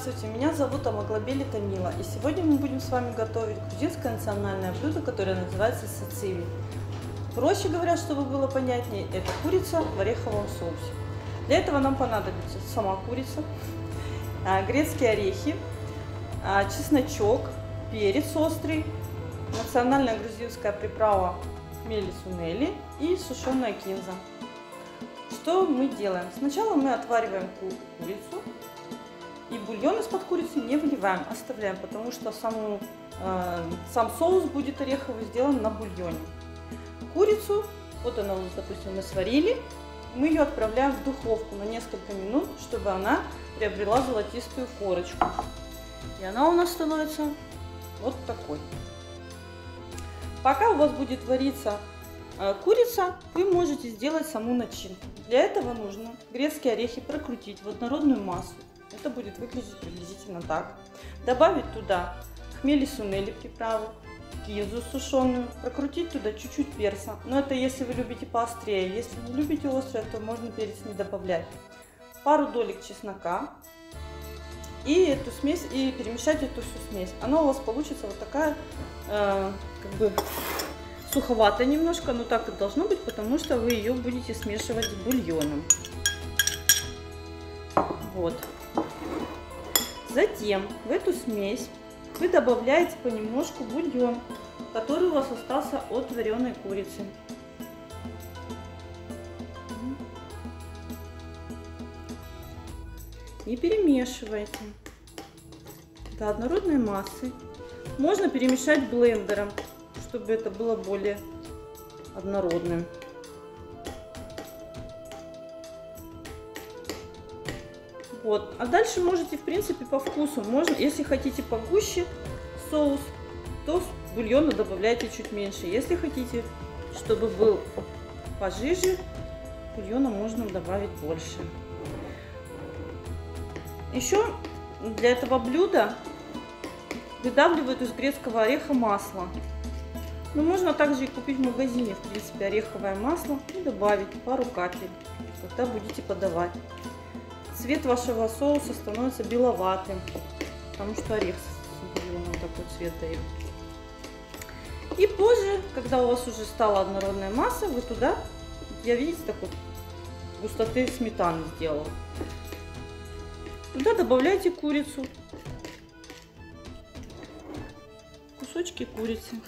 Здравствуйте, меня зовут Амаглобели Тамила, и сегодня мы будем с вами готовить грузинское национальное блюдо, которое называется сациви. Проще говоря, чтобы было понятнее, это курица в ореховом соусе. Для этого нам понадобится сама курица, грецкие орехи, чесночок, перец острый, национальная грузинская приправа хмели сунели и сушеная кинза. Что мы делаем? Сначала мы отвариваем курицу. И бульон из-под курицы не выливаем, оставляем, потому что сам соус будет ореховый сделан на бульоне. Курицу, вот она, допустим, мы сварили, мы ее отправляем в духовку на несколько минут, чтобы она приобрела золотистую корочку. И она у нас становится вот такой. Пока у вас будет вариться курица, вы можете сделать саму начинку. Для этого нужно грецкие орехи прокрутить в однородную массу. Это будет выглядеть приблизительно так. Добавить туда хмели сунели приправу, кинзу сушеную, прокрутить туда чуть-чуть перца. Но это если вы любите поострее. Если не любите острое, то можно перец не добавлять. Пару долек чеснока и эту смесь, и перемешать эту всю смесь. Она у вас получится вот такая, как бы суховатая немножко, но так и должно быть, потому что вы ее будете смешивать с бульоном. Вот. Затем в эту смесь вы добавляете понемножку бульон, который у вас остался от вареной курицы. И перемешиваете до однородной массы. Можно перемешать блендером, чтобы это было более однородным. Вот. А дальше можете, в принципе, по вкусу. Можно, если хотите погуще соус, то бульона добавляйте чуть меньше. Если хотите, чтобы был пожиже, бульона можно добавить больше. Еще для этого блюда выдавливают из грецкого ореха масло. Но можно также и купить в магазине, в принципе, ореховое масло и добавить пару капель, когда будете подавать. Цвет вашего соуса становится беловатым, потому что орех с бульоном такой цвет дает. И позже, когда у вас уже стала однородная масса, вы туда, я видите, такой густоты сметаны сделала. Туда добавляйте курицу, кусочки курицы.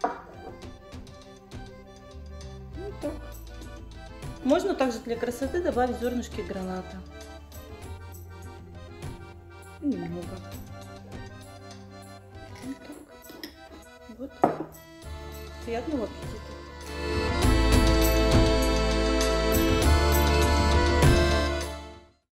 Вот так. Можно также для красоты добавить зернышки граната. Немного. Вот так. Вот. Приятного аппетита!